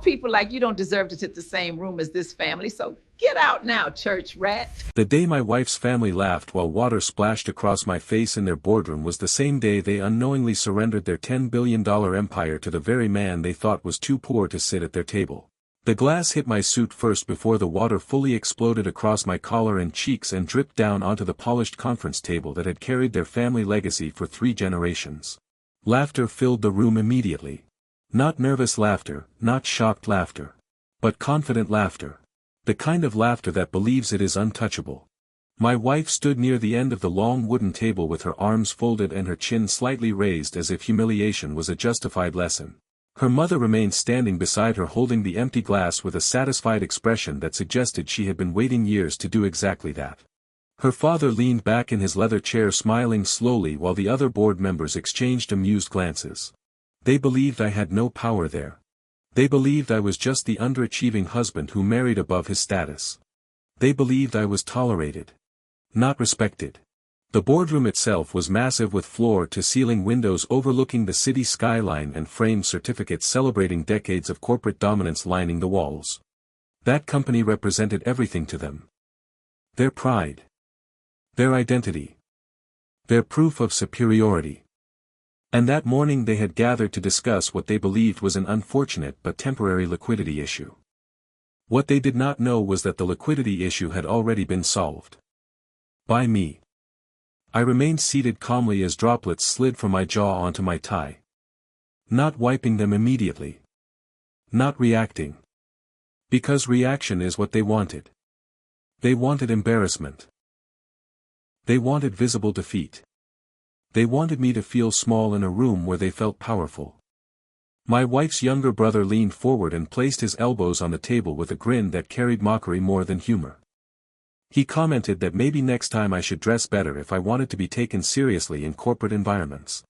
people like you don't deserve to sit in the same room as this family, so get out now, church rat. The day my wife's family laughed while water splashed across my face in their boardroom was the same day they unknowingly surrendered their $10 billion empire to the very man they thought was too poor to sit at their table. The glass hit my suit first before the water fully exploded across my collar and cheeks and dripped down onto the polished conference table that had carried their family legacy for 3 generations. Laughter filled the room immediately. Not nervous laughter, not shocked laughter. But confident laughter. The kind of laughter that believes it is untouchable. My wife stood near the end of the long wooden table with her arms folded and her chin slightly raised as if humiliation was a justified lesson. Her mother remained standing beside her holding the empty glass with a satisfied expression that suggested she had been waiting years to do exactly that. Her father leaned back in his leather chair smiling slowly while the other board members exchanged amused glances. They believed I had no power there. They believed I was just the underachieving husband who married above his status. They believed I was tolerated. Not respected. The boardroom itself was massive with floor-to-ceiling windows overlooking the city skyline and framed certificates celebrating decades of corporate dominance lining the walls. That company represented everything to them. Their pride. Their identity. Their proof of superiority. And that morning they had gathered to discuss what they believed was an unfortunate but temporary liquidity issue. What they did not know was that the liquidity issue had already been solved. By me. I remained seated calmly as droplets slid from my jaw onto my tie. Not wiping them immediately. Not reacting. Because reaction is what they wanted. They wanted embarrassment. They wanted visible defeat. They wanted me to feel small in a room where they felt powerful. My wife's younger brother leaned forward and placed his elbows on the table with a grin that carried mockery more than humor. He commented that maybe next time I should dress better if I wanted to be taken seriously in corporate environments.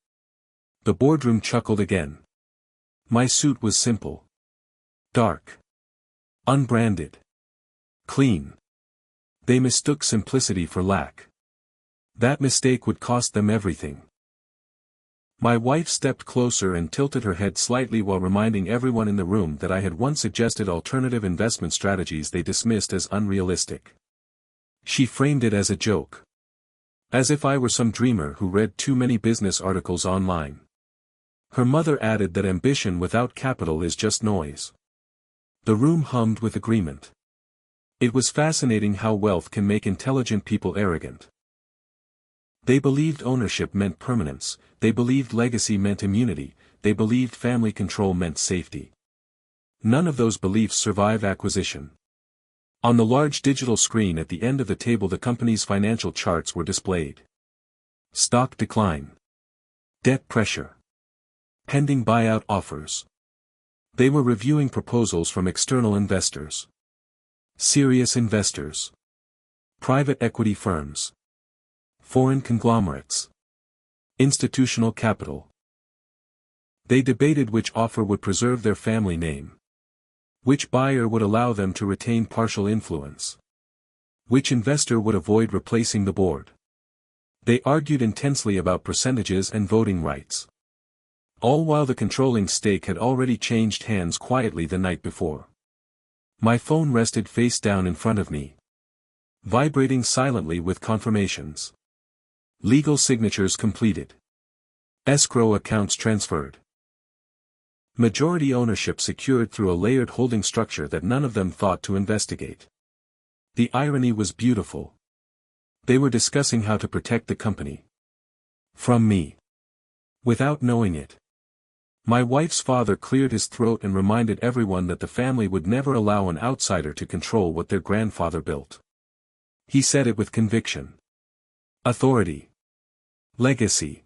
The boardroom chuckled again. My suit was simple. Dark. Unbranded. Clean. They mistook simplicity for lack. That mistake would cost them everything. My wife stepped closer and tilted her head slightly while reminding everyone in the room that I had once suggested alternative investment strategies they dismissed as unrealistic. She framed it as a joke. As if I were some dreamer who read too many business articles online. Her mother added that ambition without capital is just noise. The room hummed with agreement. It was fascinating how wealth can make intelligent people arrogant. They believed ownership meant permanence, they believed legacy meant immunity, they believed family control meant safety. None of those beliefs survive acquisition. On the large digital screen at the end of the table the company's financial charts were displayed. Stock decline. Debt pressure. Pending buyout offers. They were reviewing proposals from external investors. Serious investors. Private equity firms. Foreign conglomerates. Institutional capital. They debated which offer would preserve their family name. Which buyer would allow them to retain partial influence? Which investor would avoid replacing the board? They argued intensely about percentages and voting rights. All while the controlling stake had already changed hands quietly the night before. My phone rested face down in front of me. Vibrating silently with confirmations. Legal signatures completed. Escrow accounts transferred. Majority ownership secured through a layered holding structure that none of them thought to investigate. The irony was beautiful. They were discussing how to protect the company. From me. Without knowing it. My wife's father cleared his throat and reminded everyone that the family would never allow an outsider to control what their grandfather built. He said it with conviction. Authority. Legacy.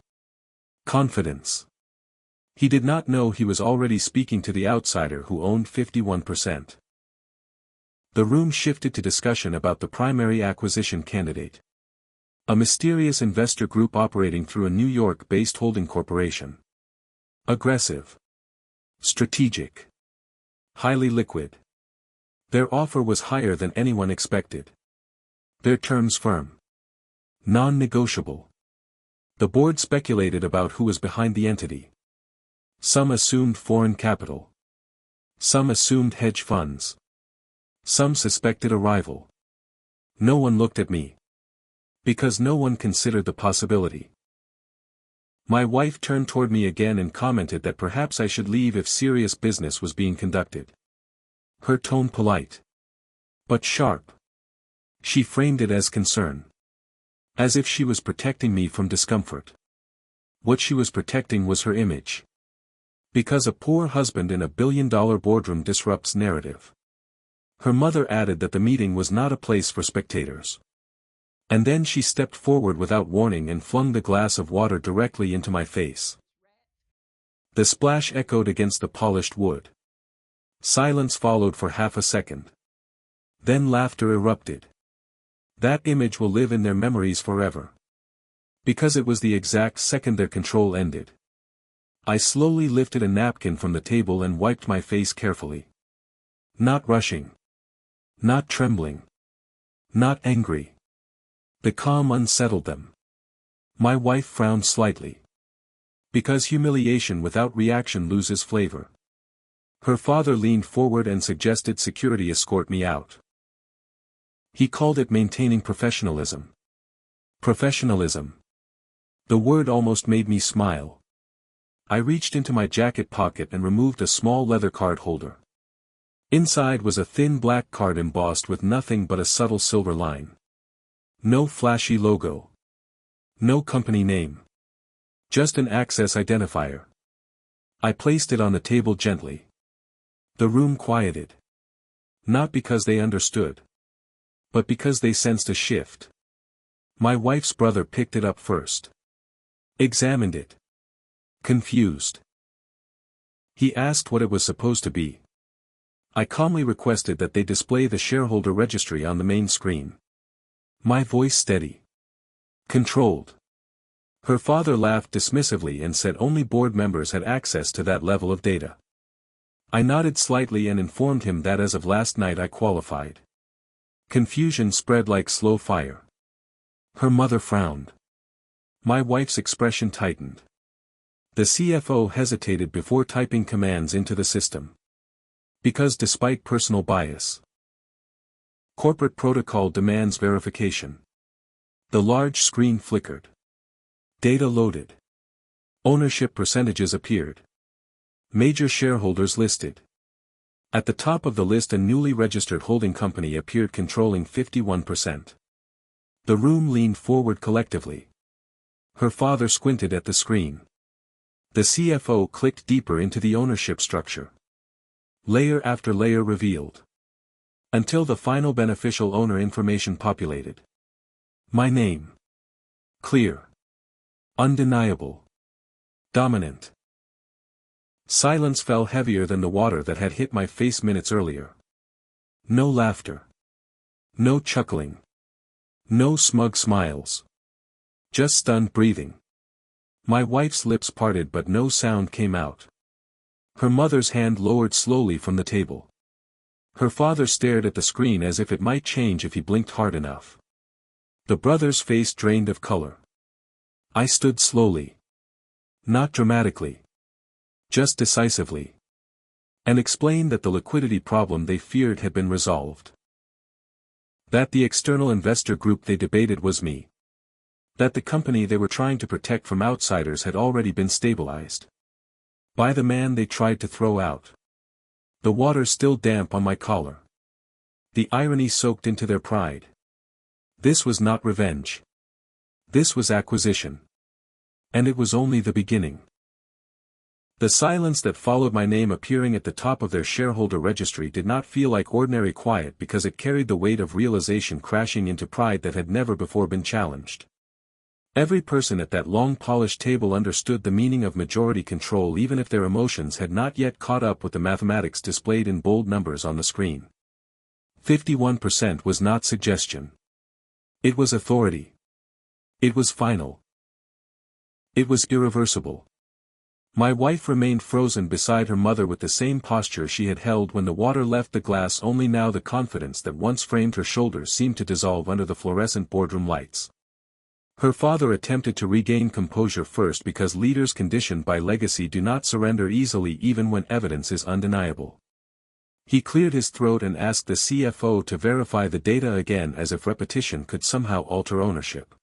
Confidence. He did not know he was already speaking to the outsider who owned 51%. The room shifted to discussion about the primary acquisition candidate. A mysterious investor group operating through a New York-based holding corporation. Aggressive. Strategic. Highly liquid. Their offer was higher than anyone expected. Their terms firm. Non-negotiable. The board speculated about who was behind the entity. Some assumed foreign capital. Some assumed hedge funds. Some suspected a rival. No one looked at me. Because no one considered the possibility. My wife turned toward me again and commented that perhaps I should leave if serious business was being conducted. Her tone polite. But sharp. She framed it as concern. As if she was protecting me from discomfort. What she was protecting was her image. Because a poor husband in a billion-dollar boardroom disrupts narrative. Her mother added that the meeting was not a place for spectators. And then she stepped forward without warning and flung the glass of water directly into my face. The splash echoed against the polished wood. Silence followed for half a second. Then laughter erupted. That image will live in their memories forever. Because it was the exact second their control ended. I slowly lifted a napkin from the table and wiped my face carefully. Not rushing. Not trembling. Not angry. The calm unsettled them. My wife frowned slightly. Because humiliation without reaction loses flavor. Her father leaned forward and suggested security escort me out. He called it maintaining professionalism. Professionalism. The word almost made me smile. I reached into my jacket pocket and removed a small leather card holder. Inside was a thin black card embossed with nothing but a subtle silver line. No flashy logo. No company name. Just an access identifier. I placed it on the table gently. The room quieted. Not because they understood. But because they sensed a shift. My wife's brother picked it up first. Examined it. Confused. He asked what it was supposed to be. I calmly requested that they display the shareholder registry on the main screen. My voice steady. Controlled. Her father laughed dismissively and said only board members had access to that level of data. I nodded slightly and informed him that as of last night I qualified. Confusion spread like slow fire. Her mother frowned. My wife's expression tightened. The CFO hesitated before typing commands into the system. Because despite personal bias, corporate protocol demands verification. The large screen flickered. Data loaded. Ownership percentages appeared. Major shareholders listed. At the top of the list a newly registered holding company appeared controlling 51%. The room leaned forward collectively. Her father squinted at the screen. The CFO clicked deeper into the ownership structure. Layer after layer revealed. Until the final beneficial owner information populated. My name. Clear. Undeniable. Dominant. Silence fell heavier than the water that had hit my face minutes earlier. No laughter. No chuckling. No smug smiles. Just stunned breathing. My wife's lips parted but no sound came out. Her mother's hand lowered slowly from the table. Her father stared at the screen as if it might change if he blinked hard enough. The brother's face drained of color. I stood slowly. Not dramatically. Just decisively. And explained that the liquidity problem they feared had been resolved. That the external investor group they debated was me. That the company they were trying to protect from outsiders had already been stabilized. By the man they tried to throw out. The water still damp on my collar. The irony soaked into their pride. This was not revenge. This was acquisition. And it was only the beginning. The silence that followed my name appearing at the top of their shareholder registry did not feel like ordinary quiet because it carried the weight of realization crashing into pride that had never before been challenged. Every person at that long polished table understood the meaning of majority control even if their emotions had not yet caught up with the mathematics displayed in bold numbers on the screen. 51% was not suggestion. It was authority. It was final. It was irreversible. My wife remained frozen beside her mother with the same posture she had held when the water left the glass, only now the confidence that once framed her shoulders seemed to dissolve under the fluorescent boardroom lights. Her father attempted to regain composure first because leaders conditioned by legacy do not surrender easily even when evidence is undeniable. He cleared his throat and asked the CFO to verify the data again as if repetition could somehow alter ownership.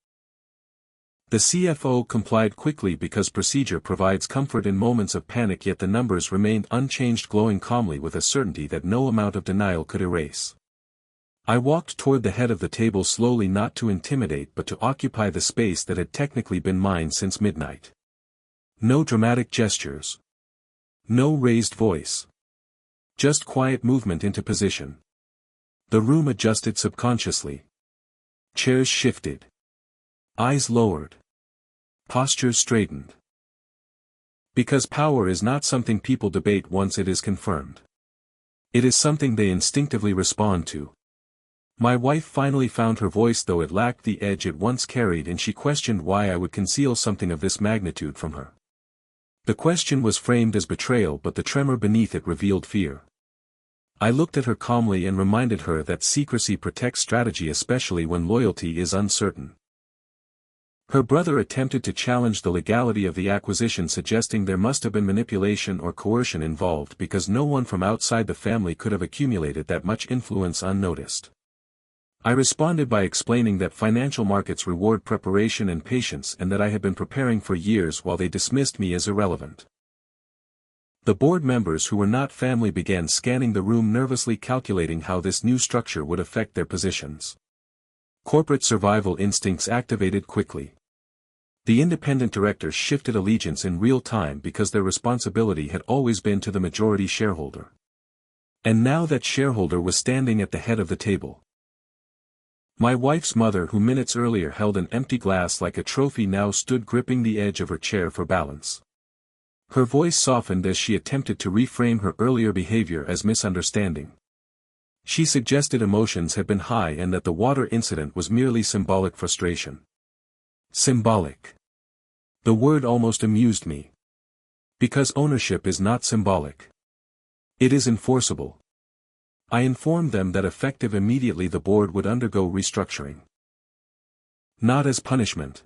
The CFO complied quickly because procedure provides comfort in moments of panic, yet the numbers remained unchanged, glowing calmly with a certainty that no amount of denial could erase. I walked toward the head of the table slowly, not to intimidate but to occupy the space that had technically been mine since midnight. No dramatic gestures. No raised voice. Just quiet movement into position. The room adjusted subconsciously. Chairs shifted. Eyes lowered. Postures straightened. Because power is not something people debate once it is confirmed. It is something they instinctively respond to. My wife finally found her voice, though it lacked the edge it once carried, and she questioned why I would conceal something of this magnitude from her. The question was framed as betrayal, but the tremor beneath it revealed fear. I looked at her calmly and reminded her that secrecy protects strategy, especially when loyalty is uncertain. Her brother attempted to challenge the legality of the acquisition, suggesting there must have been manipulation or coercion involved because no one from outside the family could have accumulated that much influence unnoticed. I responded by explaining that financial markets reward preparation and patience, and that I had been preparing for years, while they dismissed me as irrelevant. The board members who were not family began scanning the room, nervously calculating how this new structure would affect their positions. Corporate survival instincts activated quickly. The independent directors shifted allegiance in real time because their responsibility had always been to the majority shareholder. And now that shareholder was standing at the head of the table. My wife's mother, who minutes earlier held an empty glass like a trophy, now stood gripping the edge of her chair for balance. Her voice softened as she attempted to reframe her earlier behavior as misunderstanding. She suggested emotions had been high and that the water incident was merely symbolic frustration. Symbolic. The word almost amused me. Because ownership is not symbolic. It is enforceable. I informed them that effective immediately the board would undergo restructuring. Not as punishment.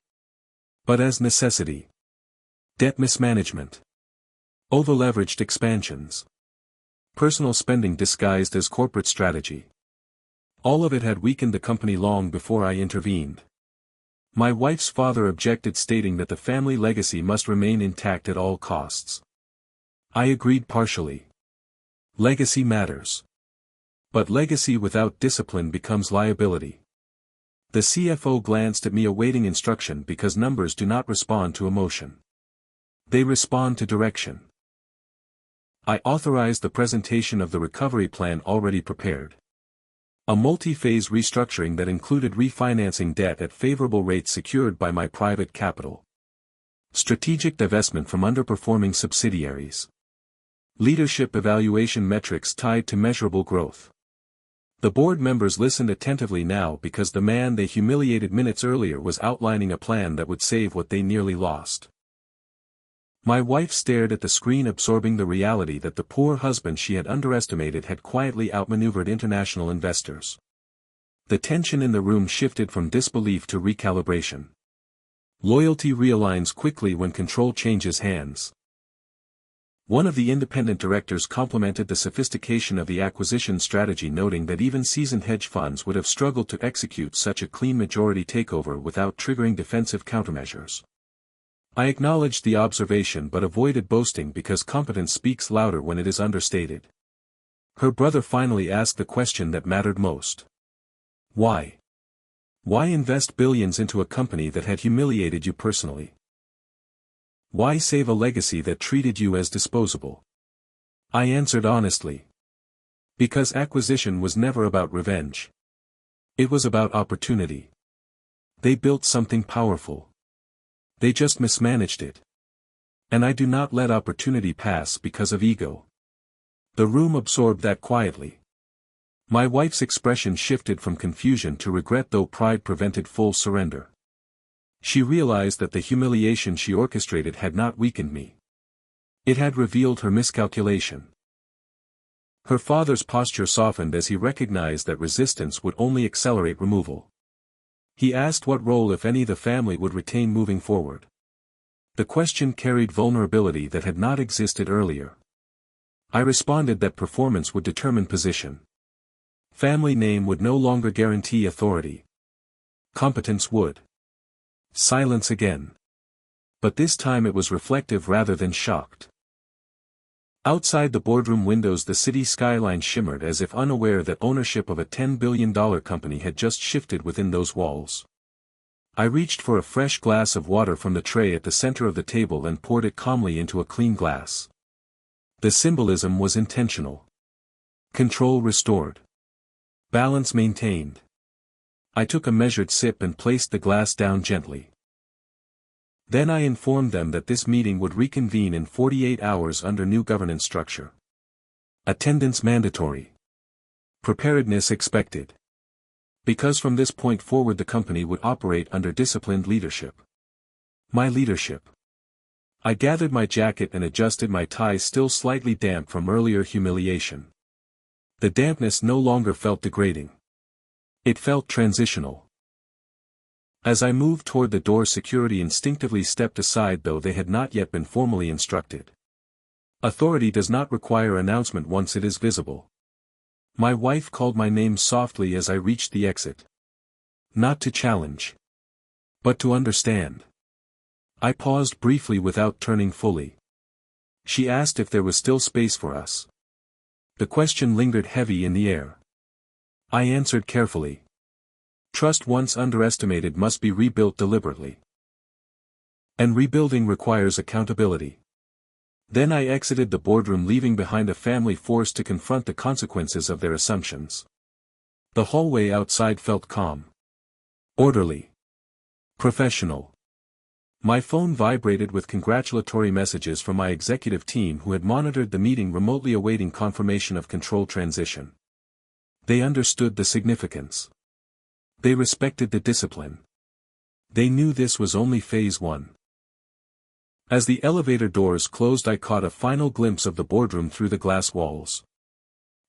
But as necessity. Debt mismanagement. Over-leveraged expansions. Personal spending disguised as corporate strategy. All of it had weakened the company long before I intervened. My wife's father objected, stating that the family legacy must remain intact at all costs. I agreed partially. Legacy matters. But legacy without discipline becomes liability. The CFO glanced at me, awaiting instruction, because numbers do not respond to emotion. They respond to direction. I authorized the presentation of the recovery plan already prepared. A multi-phase restructuring that included refinancing debt at favorable rates secured by my private capital. Strategic divestment from underperforming subsidiaries. Leadership evaluation metrics tied to measurable growth. The board members listened attentively now, because the man they humiliated minutes earlier was outlining a plan that would save what they nearly lost. My wife stared at the screen, absorbing the reality that the poor husband she had underestimated had quietly outmaneuvered international investors. The tension in the room shifted from disbelief to recalibration. Loyalty realigns quickly when control changes hands. One of the independent directors complimented the sophistication of the acquisition strategy, noting that even seasoned hedge funds would have struggled to execute such a clean majority takeover without triggering defensive countermeasures. I acknowledged the observation but avoided boasting, because competence speaks louder when it is understated. Her brother finally asked the question that mattered most. Why? Why invest billions into a company that had humiliated you personally? Why save a legacy that treated you as disposable? I answered honestly. Because acquisition was never about revenge. It was about opportunity. They built something powerful. They just mismanaged it. And I do not let opportunity pass because of ego. The room absorbed that quietly. My wife's expression shifted from confusion to regret, though pride prevented full surrender. She realized that the humiliation she orchestrated had not weakened me. It had revealed her miscalculation. Her father's posture softened as he recognized that resistance would only accelerate removal. He asked what role, if any, the family would retain moving forward. The question carried vulnerability that had not existed earlier. I responded that performance would determine position. Family name would no longer guarantee authority. Competence would. Silence again. But this time it was reflective rather than shocked. Outside the boardroom windows the city skyline shimmered as if unaware that ownership of a $10 billion company had just shifted within those walls. I reached for a fresh glass of water from the tray at the center of the table and poured it calmly into a clean glass. The symbolism was intentional. Control restored. Balance maintained. I took a measured sip and placed the glass down gently. Then I informed them that this meeting would reconvene in 48 hours under new governance structure. Attendance mandatory. Preparedness expected. Because from this point forward the company would operate under disciplined leadership. My leadership. I gathered my jacket and adjusted my tie, still slightly damp from earlier humiliation. The dampness no longer felt degrading. It felt transitional. As I moved toward the door, security instinctively stepped aside, though they had not yet been formally instructed. Authority does not require announcement once it is visible. My wife called my name softly as I reached the exit. Not to challenge, but to understand. I paused briefly without turning fully. She asked if there was still space for us. The question lingered heavy in the air. I answered carefully. Trust once underestimated must be rebuilt deliberately. And rebuilding requires accountability. Then I exited the boardroom, leaving behind a family forced to confront the consequences of their assumptions. The hallway outside felt calm. Orderly. Professional. My phone vibrated with congratulatory messages from my executive team who had monitored the meeting remotely, awaiting confirmation of control transition. They understood the significance. They respected the discipline. They knew this was only phase one. As the elevator doors closed, I caught a final glimpse of the boardroom through the glass walls.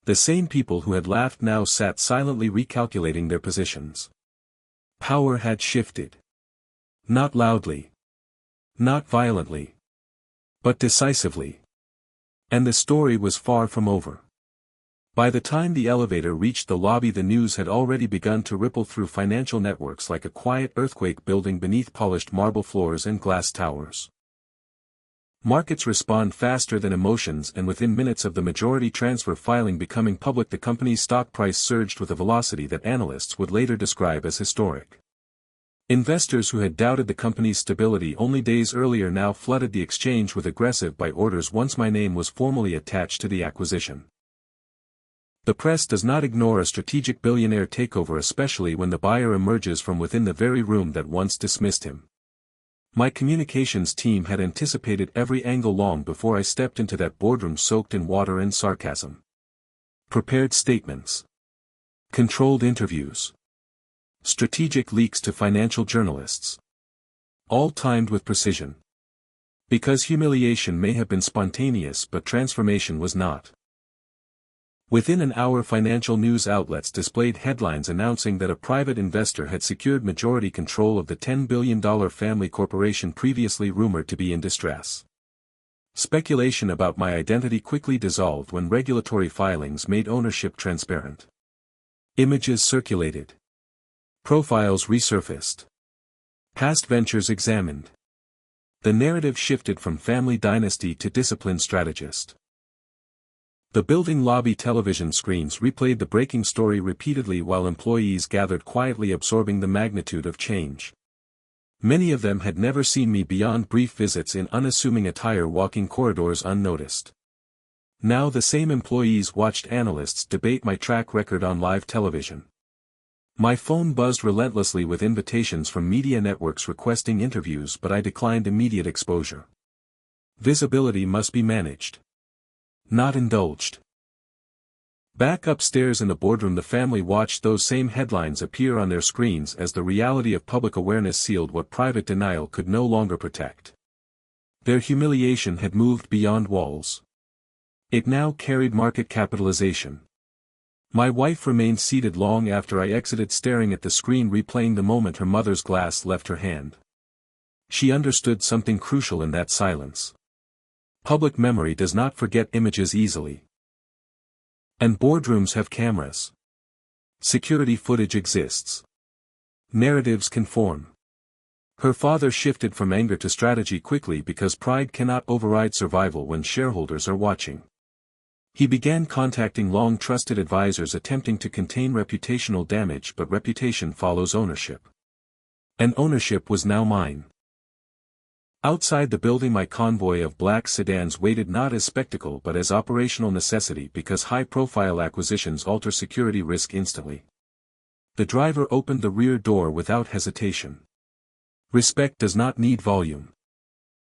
The same people who had laughed now sat silently, recalculating their positions. Power had shifted. Not loudly. Not violently. But decisively. And the story was far from over. By the time the elevator reached the lobby, the news had already begun to ripple through financial networks like a quiet earthquake building beneath polished marble floors and glass towers. Markets respond faster than emotions, and within minutes of the majority transfer filing becoming public, the company's stock price surged with a velocity that analysts would later describe as historic. Investors who had doubted the company's stability only days earlier now flooded the exchange with aggressive buy orders once my name was formally attached to the acquisition. The press does not ignore a strategic billionaire takeover, especially when the buyer emerges from within the very room that once dismissed him. My communications team had anticipated every angle long before I stepped into that boardroom, soaked in water and sarcasm. Prepared statements. Controlled interviews. Strategic leaks to financial journalists. All timed with precision. Because humiliation may have been spontaneous, but transformation was not. Within an hour, financial news outlets displayed headlines announcing that a private investor had secured majority control of the $10 billion family corporation previously rumored to be in distress. Speculation about my identity quickly dissolved when regulatory filings made ownership transparent. Images circulated. Profiles resurfaced. Past ventures examined. The narrative shifted from family dynasty to disciplined strategist. The building lobby television screens replayed the breaking story repeatedly while employees gathered quietly, absorbing the magnitude of change. Many of them had never seen me beyond brief visits in unassuming attire, walking corridors unnoticed. Now the same employees watched analysts debate my track record on live television. My phone buzzed relentlessly with invitations from media networks requesting interviews, but I declined immediate exposure. Visibility must be managed, not indulged. Back upstairs in the boardroom, the family watched those same headlines appear on their screens as the reality of public awareness sealed what private denial could no longer protect. Their humiliation had moved beyond walls. It now carried market capitalization. My wife remained seated long after I exited, staring at the screen replaying the moment her mother's glass left her hand. She understood something crucial in that silence. Public memory does not forget images easily. And boardrooms have cameras. Security footage exists. Narratives can form. Her father shifted from anger to strategy quickly because pride cannot override survival when shareholders are watching. He began contacting long-trusted advisors attempting to contain reputational damage, but reputation follows ownership. And ownership was now mine. Outside the building, my convoy of black sedans waited not as spectacle but as operational necessity because high-profile acquisitions alter security risk instantly. The driver opened the rear door without hesitation. Respect does not need volume.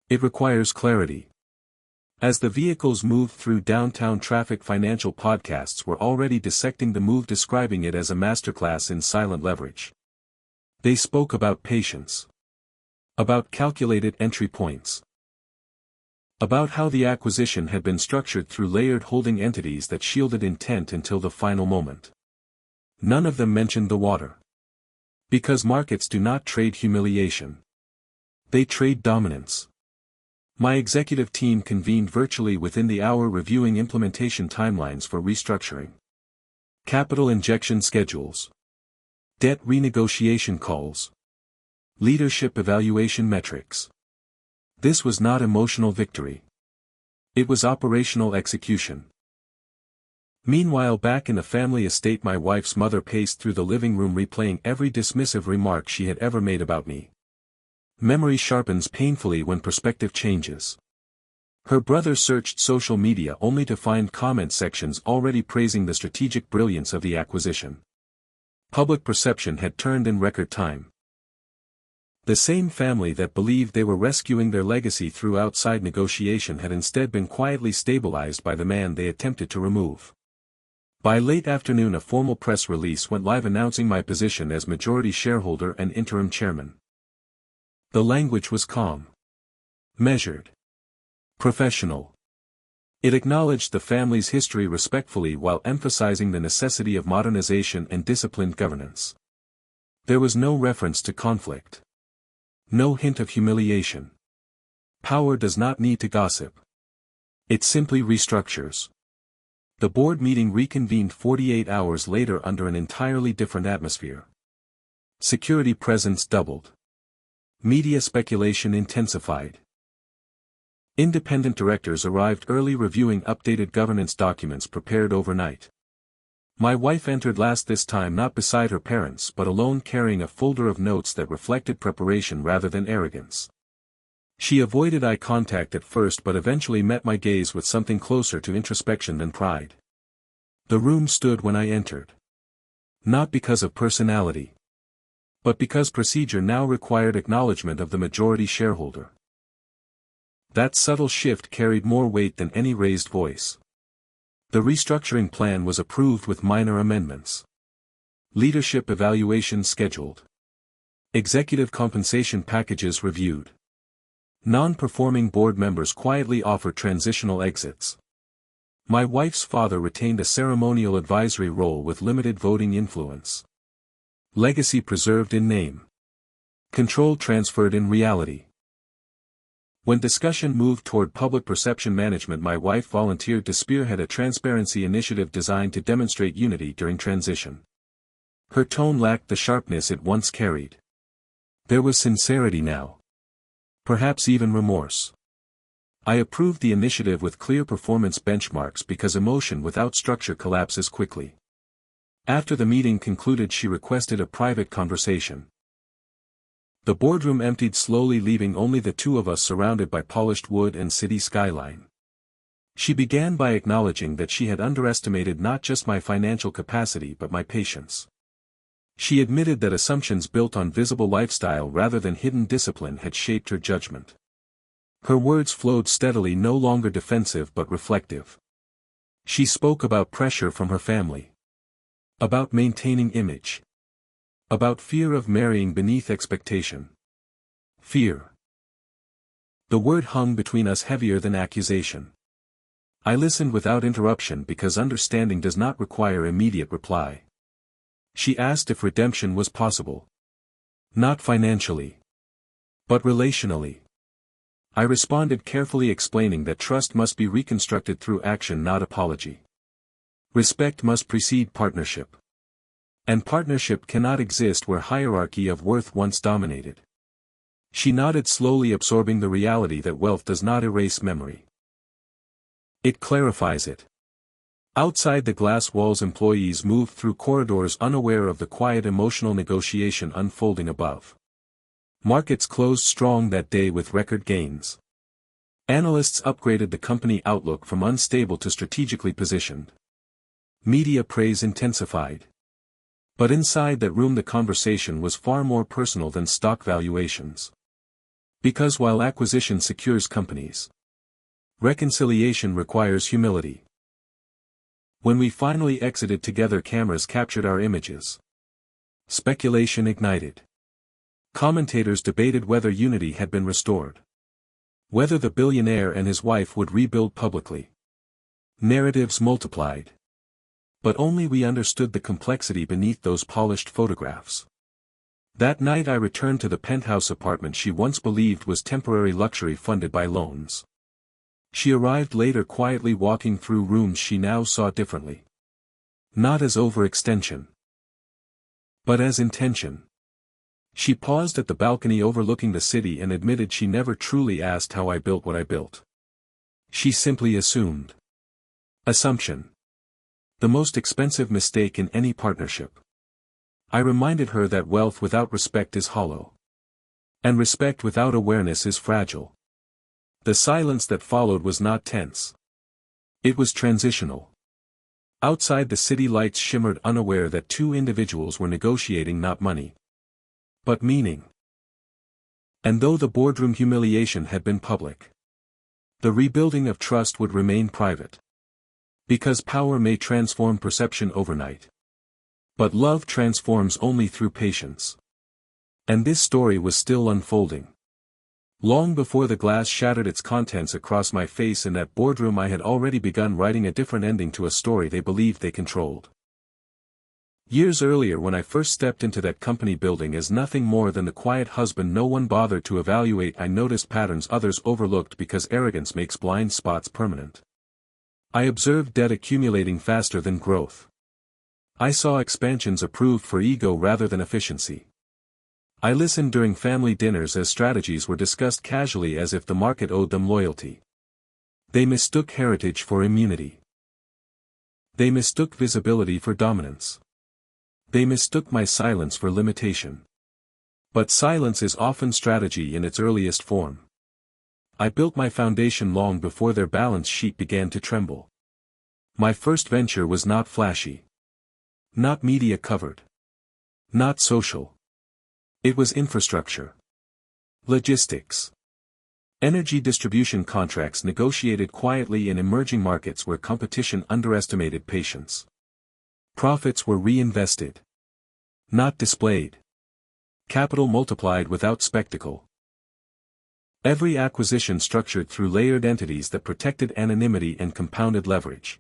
It requires clarity. As the vehicles moved through downtown traffic, financial podcasts were already dissecting the move, describing it as a masterclass in silent leverage. They spoke about patience. About calculated entry points. About how the acquisition had been structured through layered holding entities that shielded intent until the final moment. None of them mentioned the water. Because markets do not trade humiliation. They trade dominance. My executive team convened virtually within the hour, reviewing implementation timelines for restructuring. Capital injection schedules. Debt renegotiation calls. Leadership evaluation metrics. This was not emotional victory. It was operational execution. Meanwhile, back in the family estate, my wife's mother paced through the living room, replaying every dismissive remark she had ever made about me. Memory sharpens painfully when perspective changes. Her brother searched social media only to find comment sections already praising the strategic brilliance of the acquisition. Public perception had turned in record time. The same family that believed they were rescuing their legacy through outside negotiation had instead been quietly stabilized by the man they attempted to remove. By late afternoon, a formal press release went live announcing my position as majority shareholder and interim chairman. The language was calm, measured, professional. It acknowledged the family's history respectfully while emphasizing the necessity of modernization and disciplined governance. There was no reference to conflict. No hint of humiliation. Power does not need to gossip. It simply restructures. The board meeting reconvened 48 hours later under an entirely different atmosphere. Security presence doubled. Media speculation intensified. Independent directors arrived early, reviewing updated governance documents prepared overnight. My wife entered last, this time not beside her parents but alone, carrying a folder of notes that reflected preparation rather than arrogance. She avoided eye contact at first but eventually met my gaze with something closer to introspection than pride. The room stood when I entered. Not because of personality. But because procedure now required acknowledgement of the majority shareholder. That subtle shift carried more weight than any raised voice. The restructuring plan was approved with minor amendments. Leadership evaluation scheduled. Executive compensation packages reviewed. Non-performing board members quietly offered transitional exits. My wife's father retained a ceremonial advisory role with limited voting influence. Legacy preserved in name. Control transferred in reality. When discussion moved toward public perception management, my wife volunteered to spearhead a transparency initiative designed to demonstrate unity during transition. Her tone lacked the sharpness it once carried. There was sincerity now. Perhaps even remorse. I approved the initiative with clear performance benchmarks because emotion without structure collapses quickly. After the meeting concluded, she requested a private conversation. The boardroom emptied slowly, leaving only the two of us surrounded by polished wood and city skyline. She began by acknowledging that she had underestimated not just my financial capacity but my patience. She admitted that assumptions built on visible lifestyle rather than hidden discipline had shaped her judgment. Her words flowed steadily, no longer defensive but reflective. She spoke about pressure from her family. About maintaining image. About fear of marrying beneath expectation. Fear. The word hung between us heavier than accusation. I listened without interruption because understanding does not require immediate reply. She asked if redemption was possible. Not financially. But relationally. I responded, carefully explaining that trust must be reconstructed through action, not apology. Respect must precede partnership. And partnership cannot exist where hierarchy of worth once dominated. She nodded, slowly absorbing the reality that wealth does not erase memory. It clarifies it. Outside the glass walls, employees moved through corridors, unaware of the quiet emotional negotiation unfolding above. Markets closed strong that day with record gains. Analysts upgraded the company outlook from unstable to strategically positioned. Media praise intensified. But inside that room the conversation was far more personal than stock valuations. Because while acquisition secures companies, reconciliation requires humility. When we finally exited together, cameras captured our images. Speculation ignited. Commentators debated whether unity had been restored. Whether the billionaire and his wife would rebuild publicly. Narratives multiplied. But only we understood the complexity beneath those polished photographs. That night I returned to the penthouse apartment she once believed was temporary luxury funded by loans. She arrived later, quietly walking through rooms she now saw differently. Not as overextension, but as intention. She paused at the balcony overlooking the city and admitted she never truly asked how I built what I built. She simply assumed. Assumption. The most expensive mistake in any partnership. I reminded her that wealth without respect is hollow. And respect without awareness is fragile. The silence that followed was not tense. It was transitional. Outside, the city lights shimmered, unaware that two individuals were negotiating not money, but meaning. And though the boardroom humiliation had been public, the rebuilding of trust would remain private. Because power may transform perception overnight. But love transforms only through patience. And this story was still unfolding. Long before the glass shattered its contents across my face in that boardroom, I had already begun writing a different ending to a story they believed they controlled. Years earlier, when I first stepped into that company building as nothing more than the quiet husband no one bothered to evaluate, I noticed patterns others overlooked because arrogance makes blind spots permanent. I observed debt accumulating faster than growth. I saw expansions approved for ego rather than efficiency. I listened during family dinners as strategies were discussed casually as if the market owed them loyalty. They mistook heritage for immunity. They mistook visibility for dominance. They mistook my silence for limitation. But silence is often strategy in its earliest form. I built my foundation long before their balance sheet began to tremble. My first venture was not flashy. Not media covered. Not social. It was infrastructure. Logistics. Energy distribution contracts negotiated quietly in emerging markets where competition underestimated patience. Profits were reinvested. Not displayed. Capital multiplied without spectacle. Every acquisition structured through layered entities that protected anonymity and compounded leverage.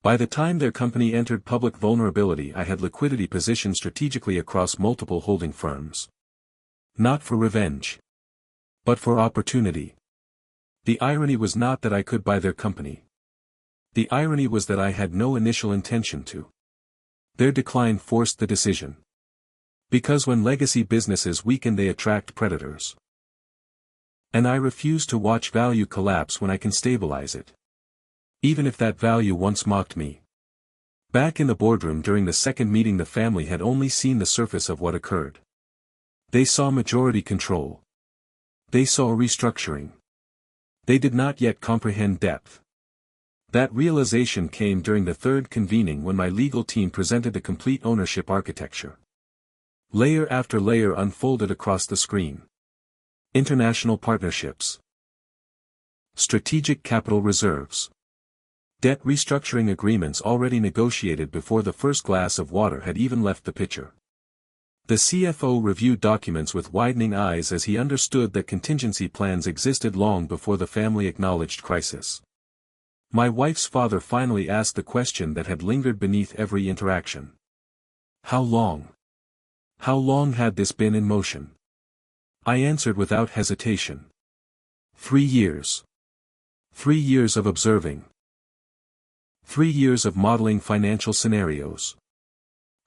By the time their company entered public vulnerability, I had liquidity positioned strategically across multiple holding firms. Not for revenge, but for opportunity. The irony was not that I could buy their company. The irony was that I had no initial intention to. Their decline forced the decision. Because when legacy businesses weaken, they attract predators. And I refuse to watch value collapse when I can stabilize it. Even if that value once mocked me. Back in the boardroom during the second meeting, the family had only seen the surface of what occurred. They saw majority control. They saw restructuring. They did not yet comprehend depth. That realization came during the third convening when my legal team presented the complete ownership architecture. Layer after layer unfolded across the screen. International partnerships. Strategic capital reserves. Debt restructuring agreements already negotiated before the first glass of water had even left the pitcher. The CFO reviewed documents with widening eyes as he understood that contingency plans existed long before the family acknowledged crisis. My wife's father finally asked the question that had lingered beneath every interaction. How long? How long had this been in motion? I answered without hesitation. 3 years. 3 years of observing. 3 years of modeling financial scenarios.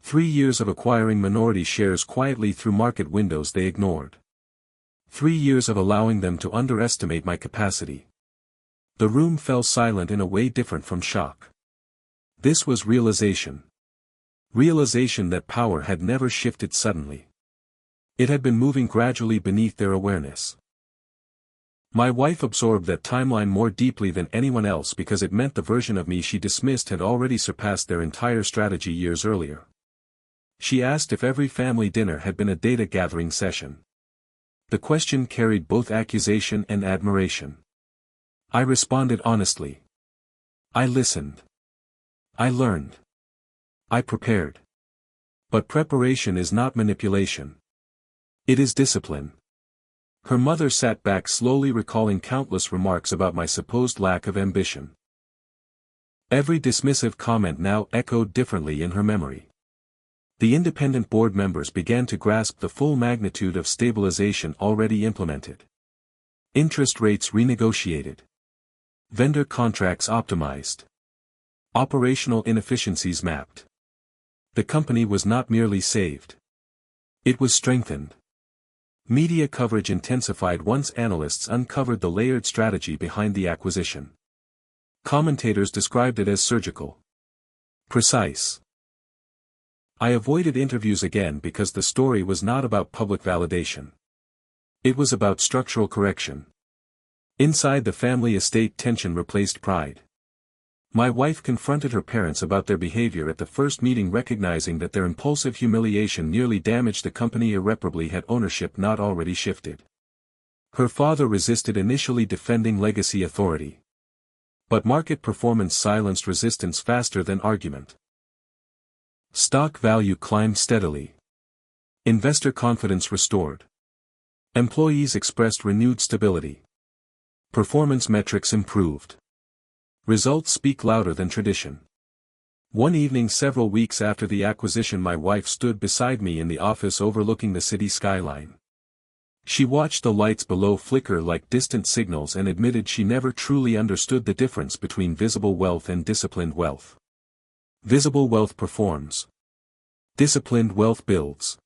3 years of acquiring minority shares quietly through market windows they ignored. 3 years of allowing them to underestimate my capacity. The room fell silent in a way different from shock. This was realization. Realization that power had never shifted suddenly. It had been moving gradually beneath their awareness. My wife absorbed that timeline more deeply than anyone else because it meant the version of me she dismissed had already surpassed their entire strategy years earlier. She asked if every family dinner had been a data-gathering session. The question carried both accusation and admiration. I responded honestly. I listened. I learned. I prepared. But preparation is not manipulation. It is discipline. Her mother sat back slowly recalling countless remarks about my supposed lack of ambition. Every dismissive comment now echoed differently in her memory. The independent board members began to grasp the full magnitude of stabilization already implemented. Interest rates renegotiated. Vendor contracts optimized. Operational inefficiencies mapped. The company was not merely saved. It was strengthened. Media coverage intensified once analysts uncovered the layered strategy behind the acquisition. Commentators described it as surgical. Precise. I avoided interviews again because the story was not about public validation. It was about structural correction. Inside the family estate, tension replaced pride. My wife confronted her parents about their behavior at the first meeting, recognizing that their impulsive humiliation nearly damaged the company irreparably had ownership not already shifted. Her father resisted, initially defending legacy authority. But market performance silenced resistance faster than argument. Stock value climbed steadily. Investor confidence restored. Employees expressed renewed stability. Performance metrics improved. Results speak louder than tradition. One evening several weeks after the acquisition, my wife stood beside me in the office overlooking the city skyline. She watched the lights below flicker like distant signals and admitted she never truly understood the difference between visible wealth and disciplined wealth. Visible wealth performs. Disciplined wealth builds.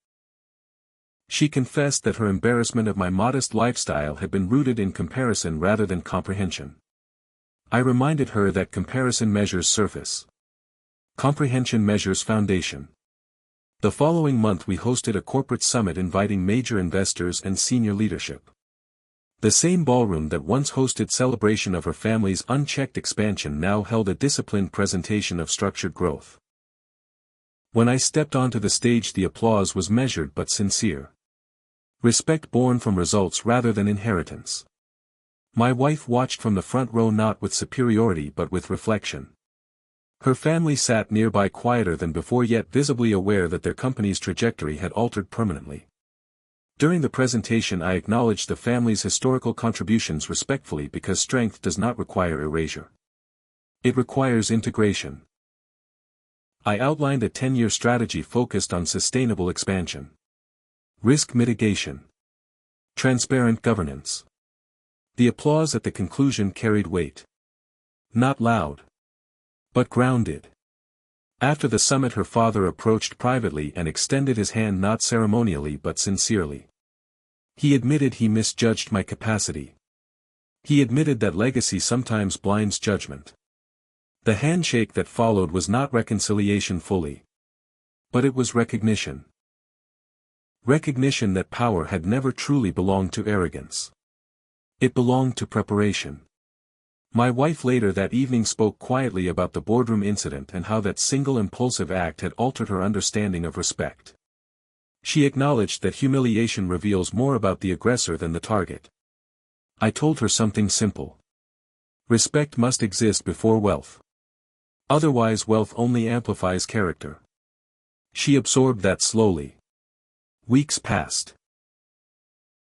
She confessed that her embarrassment of my modest lifestyle had been rooted in comparison rather than comprehension. I reminded her that comparison measures surface. Comprehension measures foundation. The following month we hosted a corporate summit inviting major investors and senior leadership. The same ballroom that once hosted celebration of her family's unchecked expansion now held a disciplined presentation of structured growth. When I stepped onto the stage, the applause was measured but sincere. Respect born from results rather than inheritance. My wife watched from the front row, not with superiority but with reflection. Her family sat nearby, quieter than before yet visibly aware that their company's trajectory had altered permanently. During the presentation I acknowledged the family's historical contributions respectfully because strength does not require erasure. It requires integration. I outlined a 10-year strategy focused on sustainable expansion. Risk mitigation. Transparent governance. The applause at the conclusion carried weight. Not loud. But grounded. After the summit her father approached privately and extended his hand, not ceremonially but sincerely. He admitted he misjudged my capacity. He admitted that legacy sometimes blinds judgment. The handshake that followed was not reconciliation fully. But it was recognition. Recognition that power had never truly belonged to arrogance. It belonged to preparation. My wife later that evening spoke quietly about the boardroom incident and how that single impulsive act had altered her understanding of respect. She acknowledged that humiliation reveals more about the aggressor than the target. I told her something simple. Respect must exist before wealth. Otherwise wealth only amplifies character. She absorbed that slowly. Weeks passed.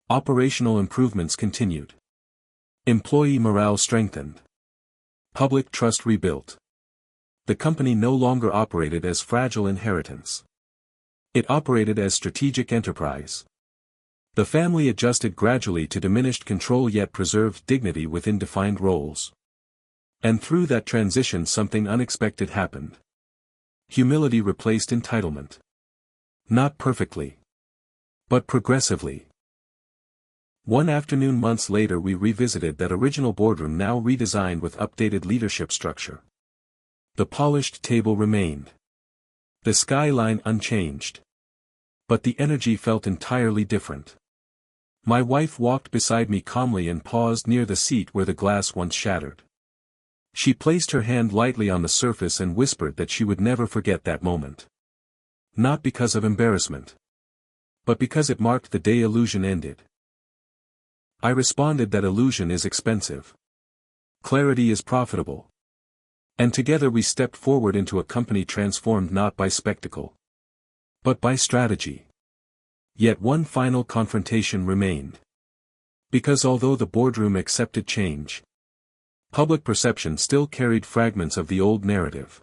Operational improvements continued. Employee morale strengthened. Public trust rebuilt. The company no longer operated as fragile inheritance. It operated as strategic enterprise. The family adjusted gradually to diminished control yet preserved dignity within defined roles. And through that transition something unexpected happened. Humility replaced entitlement. Not perfectly, but progressively. One afternoon months later we revisited that original boardroom, now redesigned with updated leadership structure. The polished table remained. The skyline unchanged. But the energy felt entirely different. My wife walked beside me calmly and paused near the seat where the glass once shattered. She placed her hand lightly on the surface and whispered that she would never forget that moment. Not because of embarrassment, but because it marked the day illusion ended. I responded that illusion is expensive. Clarity is profitable. And together we stepped forward into a company transformed not by spectacle, but by strategy. Yet one final confrontation remained. Because although the boardroom accepted change, public perception still carried fragments of the old narrative.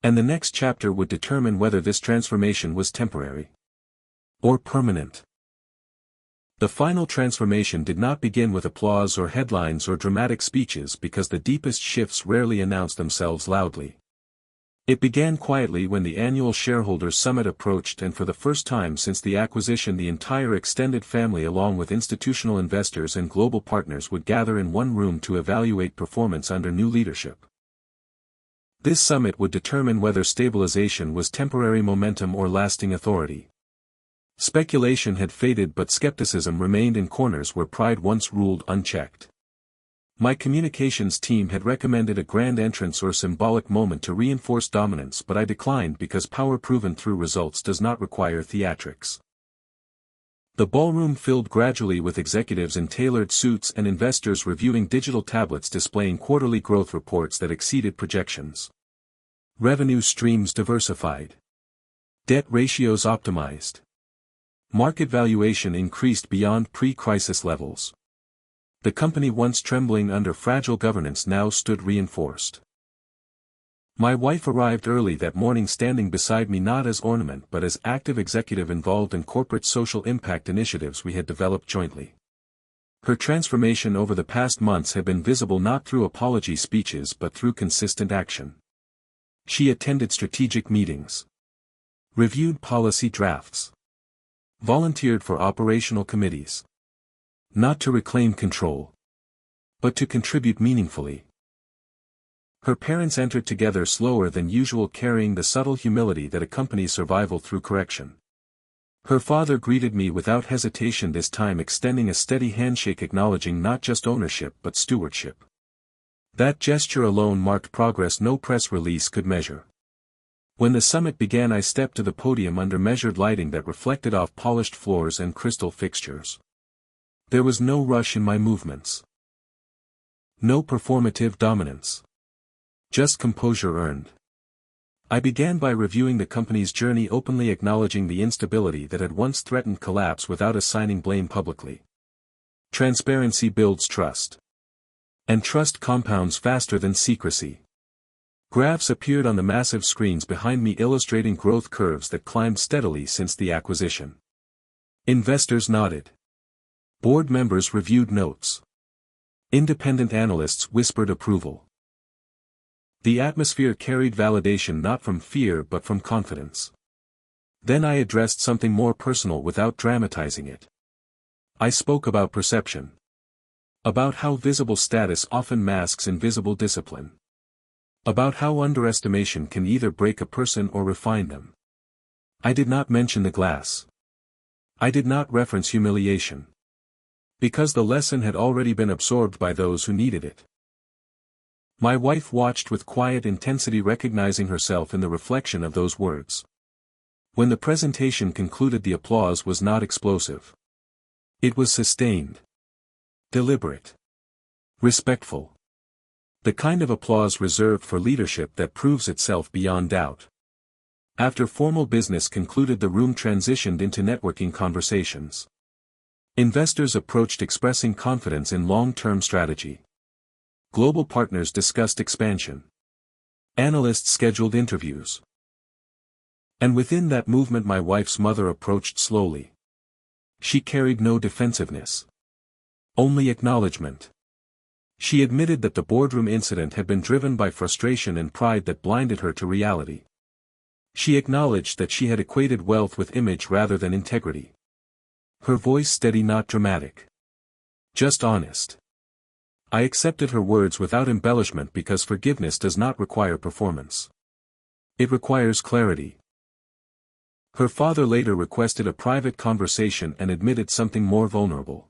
And the next chapter would determine whether this transformation was temporary or permanent. The final transformation did not begin with applause or headlines or dramatic speeches, because the deepest shifts rarely announce themselves loudly. It began quietly when the annual shareholders' summit approached, and for the first time since the acquisition the entire extended family along with institutional investors and global partners would gather in one room to evaluate performance under new leadership. This summit would determine whether stabilization was temporary momentum or lasting authority. Speculation had faded, but skepticism remained in corners where pride once ruled unchecked. My communications team had recommended a grand entrance or symbolic moment to reinforce dominance, but I declined because power proven through results does not require theatrics. The ballroom filled gradually with executives in tailored suits and investors reviewing digital tablets displaying quarterly growth reports that exceeded projections. Revenue streams diversified. Debt ratios optimized. Market valuation increased beyond pre-crisis levels. The company once trembling under fragile governance now stood reinforced. My wife arrived early that morning, standing beside me not as ornament but as active executive involved in corporate social impact initiatives we had developed jointly. Her transformation over the past months had been visible not through apology speeches but through consistent action. She attended strategic meetings, reviewed policy drafts, volunteered for operational committees. Not to reclaim control, but to contribute meaningfully. Her parents entered together slower than usual, carrying the subtle humility that accompanies survival through correction. Her father greeted me without hesitation, this time extending a steady handshake acknowledging not just ownership but stewardship. That gesture alone marked progress no press release could measure. When the summit began I stepped to the podium under measured lighting that reflected off polished floors and crystal fixtures. There was no rush in my movements. No performative dominance. Just composure earned. I began by reviewing the company's journey, openly acknowledging the instability that had once threatened collapse without assigning blame publicly. Transparency builds trust. And trust compounds faster than secrecy. Graphs appeared on the massive screens behind me illustrating growth curves that climbed steadily since the acquisition. Investors nodded. Board members reviewed notes. Independent analysts whispered approval. The atmosphere carried validation not from fear but from confidence. Then I addressed something more personal without dramatizing it. I spoke about perception. About how visible status often masks invisible discipline. About how underestimation can either break a person or refine them. I did not mention the glass. I did not reference humiliation. Because the lesson had already been absorbed by those who needed it. My wife watched with quiet intensity, recognizing herself in the reflection of those words. When the presentation concluded, the applause was not explosive. It was sustained. Deliberate. Respectful. The kind of applause reserved for leadership that proves itself beyond doubt. After formal business concluded, the room transitioned into networking conversations. Investors approached expressing confidence in long-term strategy. Global partners discussed expansion. Analysts scheduled interviews. And within that movement my wife's mother approached slowly. She carried no defensiveness. Only acknowledgement. She admitted that the boardroom incident had been driven by frustration and pride that blinded her to reality. She acknowledged that she had equated wealth with image rather than integrity. Her voice steady, not dramatic. Just honest. I accepted her words without embellishment because forgiveness does not require performance. It requires clarity. Her father later requested a private conversation and admitted something more vulnerable.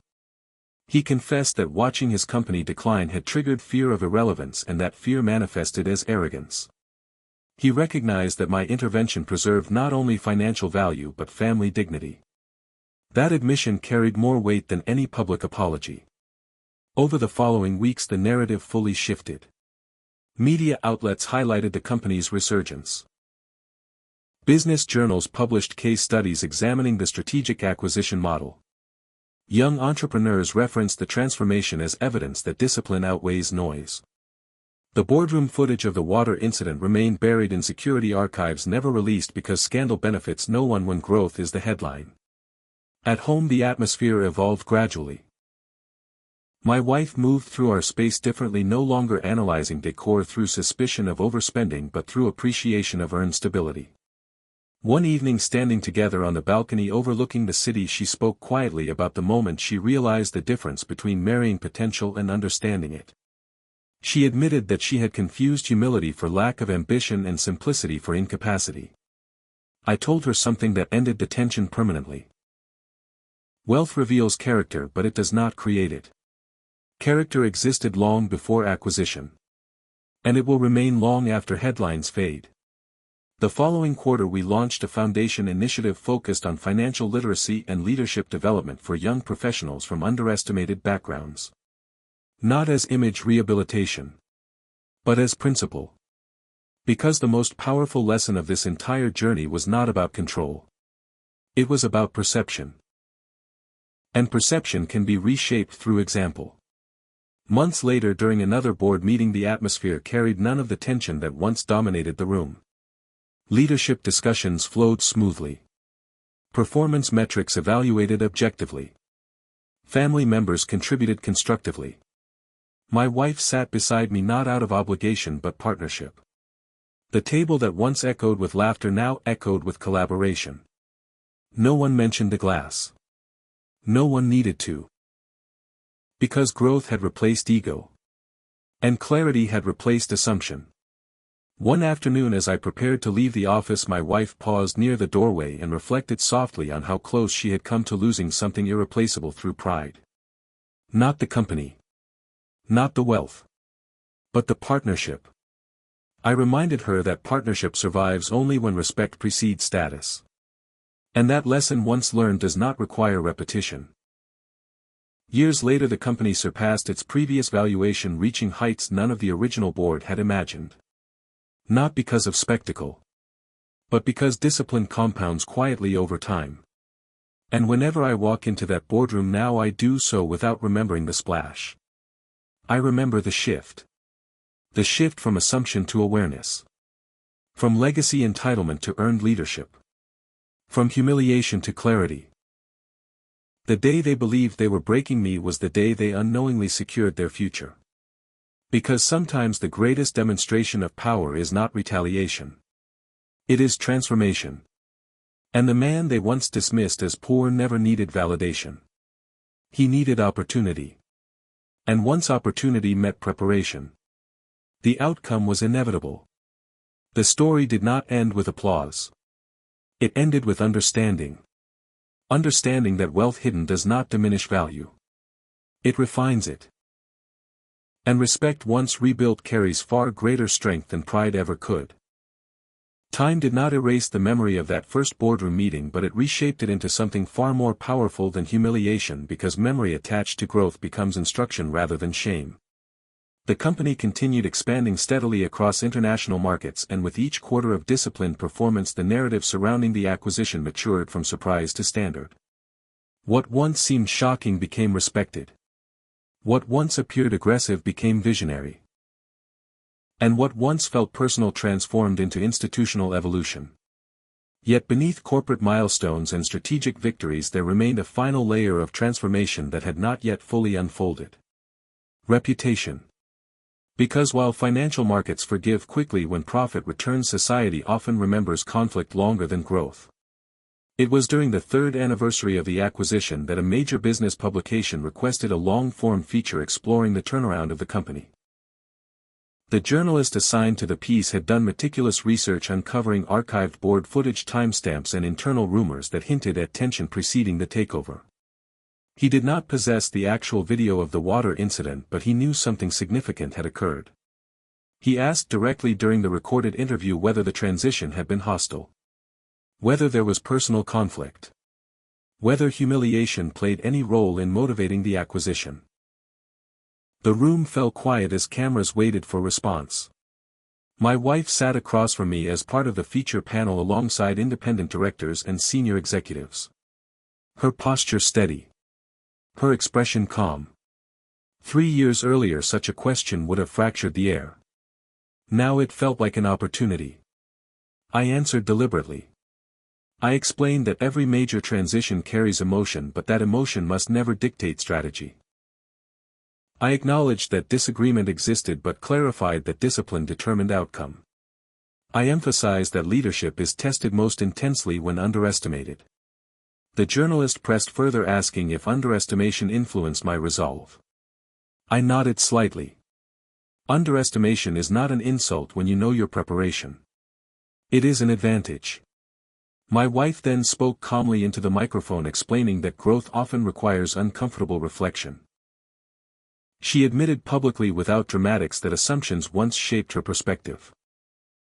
He confessed that watching his company decline had triggered fear of irrelevance and that fear manifested as arrogance. He recognized that my intervention preserved not only financial value but family dignity. That admission carried more weight than any public apology. Over the following weeks the narrative fully shifted. Media outlets highlighted the company's resurgence. Business journals published case studies examining the strategic acquisition model. Young entrepreneurs referenced the transformation as evidence that discipline outweighs noise. The boardroom footage of the water incident remained buried in security archives, never released because scandal benefits no one when growth is the headline. At home the atmosphere evolved gradually. My wife moved through our space differently, no longer analyzing decor through suspicion of overspending but through appreciation of earned stability. One evening, standing together on the balcony overlooking the city, she spoke quietly about the moment she realized the difference between marrying potential and understanding it. She admitted that she had confused humility for lack of ambition and simplicity for incapacity. I told her something that ended the tension permanently. Wealth reveals character, but it does not create it. Character existed long before acquisition. And it will remain long after headlines fade. The following quarter we launched a foundation initiative focused on financial literacy and leadership development for young professionals from underestimated backgrounds. Not as image rehabilitation, but as principle. Because the most powerful lesson of this entire journey was not about control. It was about perception. And perception can be reshaped through example. Months later, during another board meeting, the atmosphere carried none of the tension that once dominated the room. Leadership discussions flowed smoothly. Performance metrics evaluated objectively. Family members contributed constructively. My wife sat beside me, not out of obligation but partnership. The table that once echoed with laughter now echoed with collaboration. No one mentioned the glass. No one needed to. Because growth had replaced ego. And clarity had replaced assumption. One afternoon, as I prepared to leave the office, my wife paused near the doorway and reflected softly on how close she had come to losing something irreplaceable through pride. Not the company. Not the wealth. But the partnership. I reminded her that partnership survives only when respect precedes status. And that lesson once learned does not require repetition. Years later the company surpassed its previous valuation, reaching heights none of the original board had imagined. Not because of spectacle. But because discipline compounds quietly over time. And whenever I walk into that boardroom now, I do so without remembering the splash. I remember the shift. The shift from assumption to awareness. From legacy entitlement to earned leadership. From humiliation to clarity. The day they believed they were breaking me was the day they unknowingly secured their future. Because sometimes the greatest demonstration of power is not retaliation. It is transformation. And the man they once dismissed as poor never needed validation. He needed opportunity. And once opportunity met preparation, the outcome was inevitable. The story did not end with applause. It ended with understanding. Understanding that wealth hidden does not diminish value. It refines it. And respect once rebuilt carries far greater strength than pride ever could. Time did not erase the memory of that first boardroom meeting, but it reshaped it into something far more powerful than humiliation, because memory attached to growth becomes instruction rather than shame. The company continued expanding steadily across international markets, and with each quarter of disciplined performance the narrative surrounding the acquisition matured from surprise to standard. What once seemed shocking became respected. What once appeared aggressive became visionary. And what once felt personal transformed into institutional evolution. Yet beneath corporate milestones and strategic victories there remained a final layer of transformation that had not yet fully unfolded. Reputation. Because while financial markets forgive quickly when profit returns, society often remembers conflict longer than growth. It was during the third anniversary of the acquisition that a major business publication requested a long-form feature exploring the turnaround of the company. The journalist assigned to the piece had done meticulous research uncovering archived board footage, timestamps and internal rumors that hinted at tension preceding the takeover. He did not possess the actual video of the water incident, but he knew something significant had occurred. He asked directly during the recorded interview whether the transition had been hostile. Whether there was personal conflict. Whether humiliation played any role in motivating the acquisition. The room fell quiet as cameras waited for response. My wife sat across from me as part of the feature panel alongside independent directors and senior executives. Her posture steady. Her expression calm. 3 years earlier such a question would have fractured the air. Now it felt like an opportunity. I answered deliberately. I explained that every major transition carries emotion, but that emotion must never dictate strategy. I acknowledged that disagreement existed but clarified that discipline determined outcome. I emphasized that leadership is tested most intensely when underestimated. The journalist pressed further, asking if underestimation influenced my resolve. I nodded slightly. Underestimation is not an insult when you know your preparation. It is an advantage. My wife then spoke calmly into the microphone, explaining that growth often requires uncomfortable reflection. She admitted publicly without dramatics that assumptions once shaped her perspective.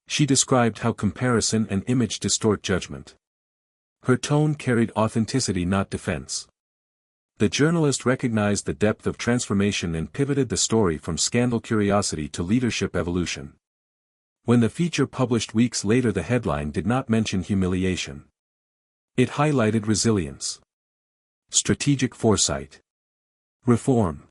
She described how comparison and image distort judgment. Her tone carried authenticity, not defense. The journalist recognized the depth of transformation and pivoted the story from scandal curiosity to leadership evolution. When the feature published weeks later, the headline did not mention humiliation. It highlighted resilience, strategic foresight, reform.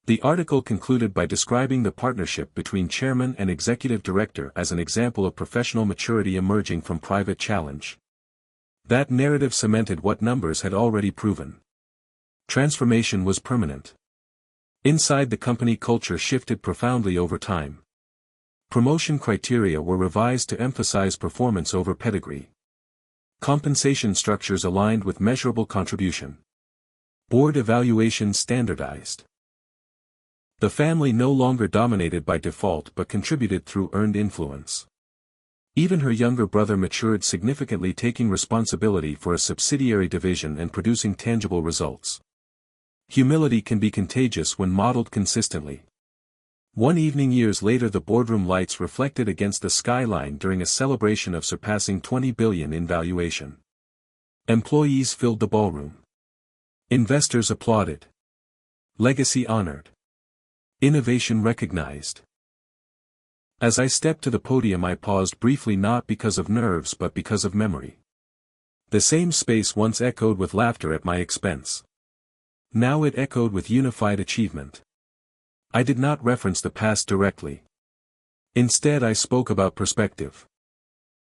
The article concluded by describing the partnership between chairman and executive director as an example of professional maturity emerging from private challenge. That narrative cemented what numbers had already proven. Transformation was permanent. Inside the company, culture shifted profoundly over time. Promotion criteria were revised to emphasize performance over pedigree. Compensation structures aligned with measurable contribution. Board evaluation standardized. The family no longer dominated by default but contributed through earned influence. Even her younger brother matured significantly, taking responsibility for a subsidiary division and producing tangible results. Humility can be contagious when modeled consistently. One evening years later, the boardroom lights reflected against the skyline during a celebration of surpassing $20 billion in valuation. Employees filled the ballroom. Investors applauded. Legacy honored. Innovation recognized. As I stepped to the podium, I paused briefly, not because of nerves but because of memory. The same space once echoed with laughter at my expense. Now it echoed with unified achievement. I did not reference the past directly. Instead, I spoke about perspective.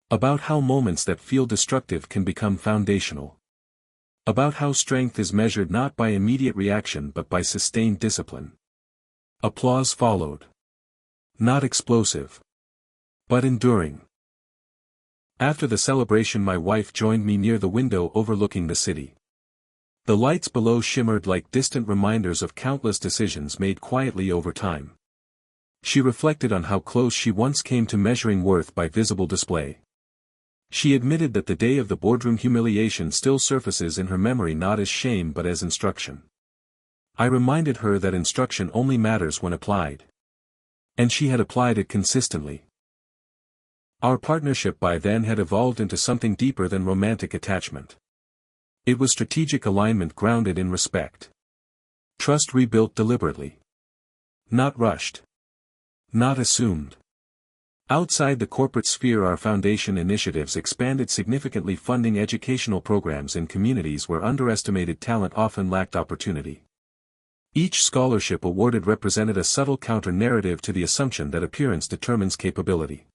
About how moments that feel destructive can become foundational. About how strength is measured not by immediate reaction but by sustained discipline. Applause followed. Not explosive, but enduring. After the celebration, my wife joined me near the window overlooking the city. The lights below shimmered like distant reminders of countless decisions made quietly over time. She reflected on how close she once came to measuring worth by visible display. She admitted that the day of the boardroom humiliation still surfaces in her memory, not as shame but as instruction. I reminded her that instruction only matters when applied. And she had applied it consistently. Our partnership by then had evolved into something deeper than romantic attachment. It was strategic alignment grounded in respect. Trust rebuilt deliberately. Not rushed. Not assumed. Outside the corporate sphere, our foundation initiatives expanded significantly, funding educational programs in communities where underestimated talent often lacked opportunity. Each scholarship awarded represented a subtle counter-narrative to the assumption that appearance determines capability.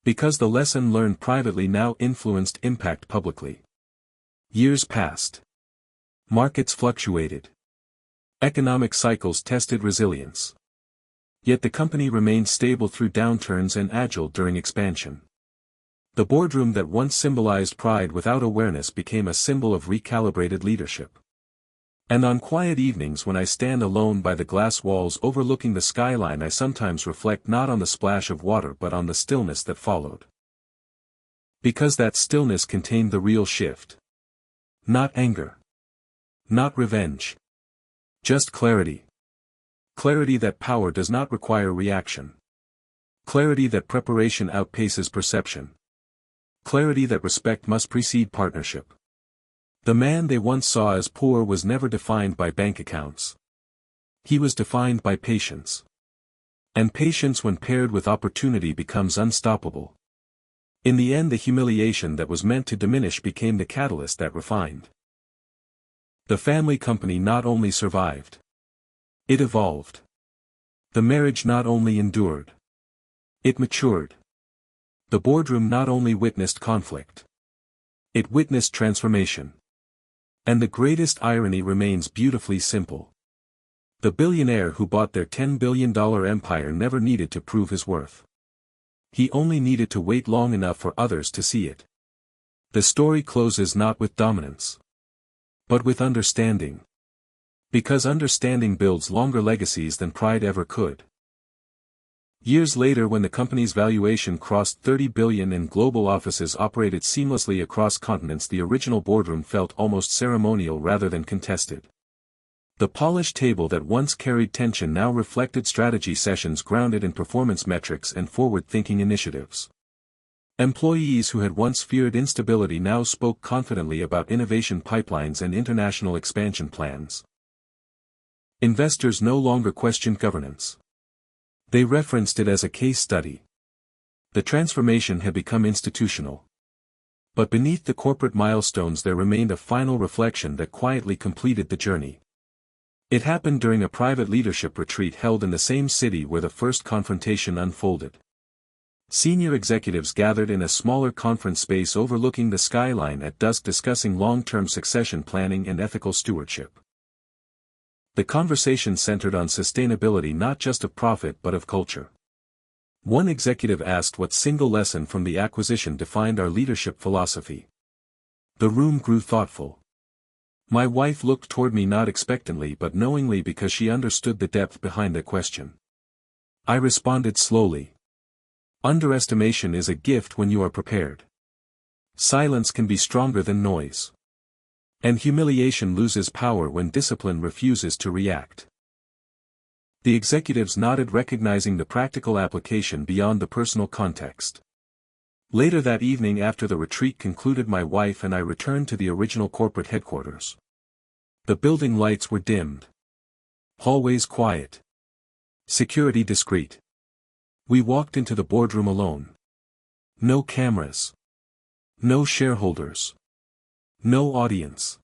Because the lesson learned privately now influenced impact publicly. Years passed. Markets fluctuated. Economic cycles tested resilience. Yet the company remained stable through downturns and agile during expansion. The boardroom that once symbolized pride without awareness became a symbol of recalibrated leadership. And on quiet evenings when I stand alone by the glass walls overlooking the skyline, I sometimes reflect not on the splash of water but on the stillness that followed. Because that stillness contained the real shift. Not anger. Not revenge. Just clarity. Clarity that power does not require reaction. Clarity that preparation outpaces perception. Clarity that respect must precede partnership. The man they once saw as poor was never defined by bank accounts. He was defined by patience. And patience when paired with opportunity becomes unstoppable. In the end, the humiliation that was meant to diminish became the catalyst that refined. The family company not only survived. It evolved. The marriage not only endured. It matured. The boardroom not only witnessed conflict. It witnessed transformation. And the greatest irony remains beautifully simple. The billionaire who bought their $10 billion empire never needed to prove his worth. He only needed to wait long enough for others to see it. The story closes not with dominance, but with understanding. Because understanding builds longer legacies than pride ever could. Years later, when the company's valuation crossed $30 billion and global offices operated seamlessly across continents, the original boardroom felt almost ceremonial rather than contested. The polished table that once carried tension now reflected strategy sessions grounded in performance metrics and forward-thinking initiatives. Employees who had once feared instability now spoke confidently about innovation pipelines and international expansion plans. Investors no longer questioned governance. They referenced it as a case study. The transformation had become institutional. But beneath the corporate milestones there remained a final reflection that quietly completed the journey. It happened during a private leadership retreat held in the same city where the first confrontation unfolded. Senior executives gathered in a smaller conference space overlooking the skyline at dusk discussing long-term succession planning and ethical stewardship. The conversation centered on sustainability, not just of profit but of culture. One executive asked what single lesson from the acquisition defined our leadership philosophy. The room grew thoughtful. My wife looked toward me not expectantly but knowingly because she understood the depth behind the question. I responded slowly. Underestimation is a gift when you are prepared. Silence can be stronger than noise. And humiliation loses power when discipline refuses to react. The executives nodded, recognizing the practical application beyond the personal context. Later that evening, after the retreat concluded, my wife and I returned to the original corporate headquarters. The building lights were dimmed. Hallways quiet. Security discreet. We walked into the boardroom alone. No cameras. No shareholders. No audience.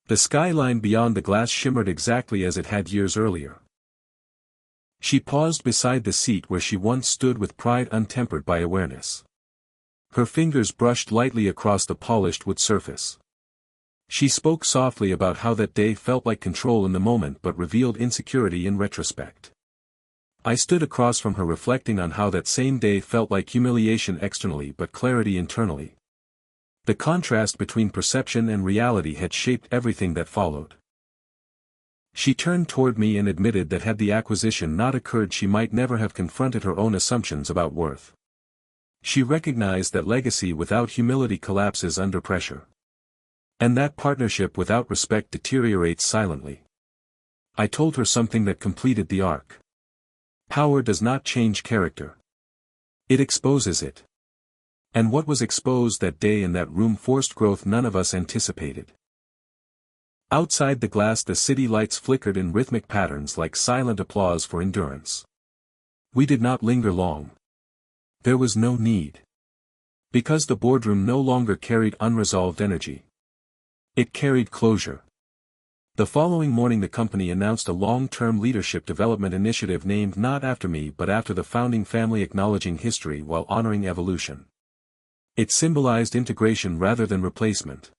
The skyline beyond the glass shimmered exactly as it had years earlier. She paused beside the seat where she once stood with pride untempered by awareness. Her fingers brushed lightly across the polished wood surface. She spoke softly about how that day felt like control in the moment but revealed insecurity in retrospect. I stood across from her, reflecting on how that same day felt like humiliation externally but clarity internally. The contrast between perception and reality had shaped everything that followed. She turned toward me and admitted that had the acquisition not occurred, she might never have confronted her own assumptions about worth. She recognized that legacy without humility collapses under pressure. And that partnership without respect deteriorates silently. I told her something that completed the arc. Power does not change character. It exposes it. And what was exposed that day in that room forced growth none of us anticipated. Outside the glass, the city lights flickered in rhythmic patterns like silent applause for endurance. We did not linger long. There was no need. Because the boardroom no longer carried unresolved energy. It carried closure. The following morning the company announced a long-term leadership development initiative named not after me but after the founding family, acknowledging history while honoring evolution. It symbolized integration rather than replacement.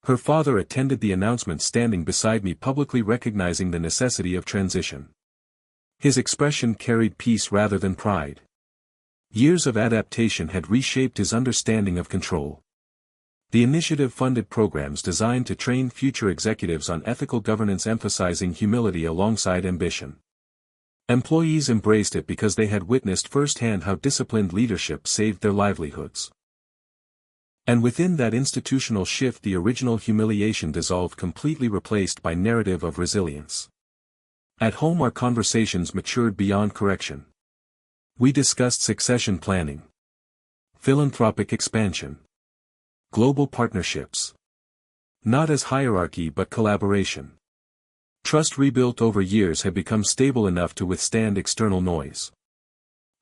Her father attended the announcement standing beside me, publicly recognizing the necessity of transition. His expression carried peace rather than pride. Years of adaptation had reshaped his understanding of control. The initiative funded programs designed to train future executives on ethical governance, emphasizing humility alongside ambition. Employees embraced it because they had witnessed firsthand how disciplined leadership saved their livelihoods. And within that institutional shift, the original humiliation dissolved, completely replaced by narrative of resilience. At home our conversations matured beyond correction. We discussed succession planning, philanthropic expansion, global partnerships. Not as hierarchy but collaboration. Trust rebuilt over years had become stable enough to withstand external noise.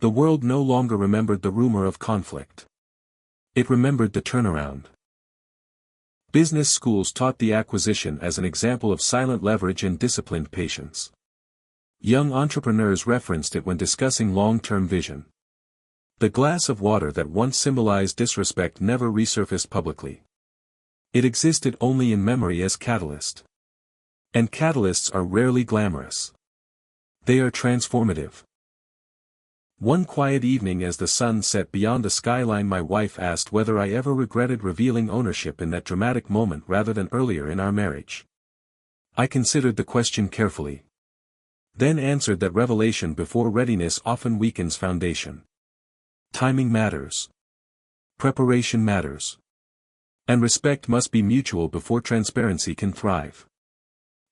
The world no longer remembered the rumor of conflict. It remembered the turnaround. Business schools taught the acquisition as an example of silent leverage and disciplined patience. Young entrepreneurs referenced it when discussing long-term vision. The glass of water that once symbolized disrespect never resurfaced publicly. It existed only in memory as catalyst. And catalysts are rarely glamorous. They are transformative. One quiet evening as the sun set beyond the skyline, my wife asked whether I ever regretted revealing ownership in that dramatic moment rather than earlier in our marriage. I considered the question carefully. Then answered that revelation before readiness often weakens foundation. Timing matters. Preparation matters. And respect must be mutual before transparency can thrive.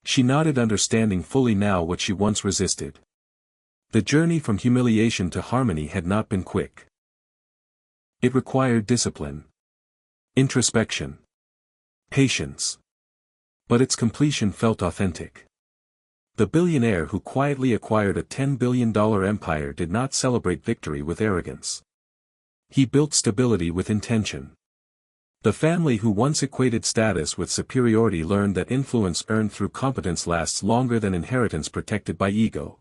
She nodded, understanding fully now what she once resisted. The journey from humiliation to harmony had not been quick. It required discipline, introspection, patience. But its completion felt authentic. The billionaire who quietly acquired a $10 billion empire did not celebrate victory with arrogance. He built stability with intention. The family who once equated status with superiority learned that influence earned through competence lasts longer than inheritance protected by ego.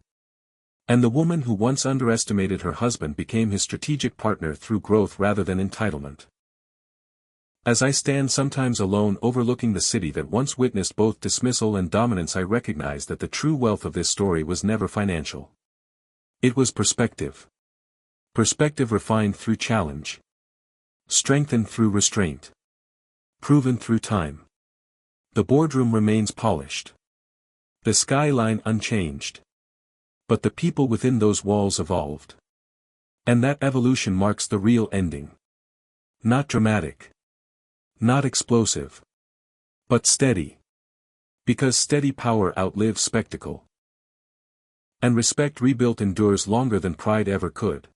And the woman who once underestimated her husband became his strategic partner through growth rather than entitlement. As I stand sometimes alone overlooking the city that once witnessed both dismissal and dominance, I recognize that the true wealth of this story was never financial. It was perspective. Perspective refined through challenge. Strengthened through restraint. Proven through time. The boardroom remains polished. The skyline unchanged. But the people within those walls evolved. And that evolution marks the real ending. Not dramatic. Not explosive. But steady. Because steady power outlives spectacle. And respect rebuilt endures longer than pride ever could.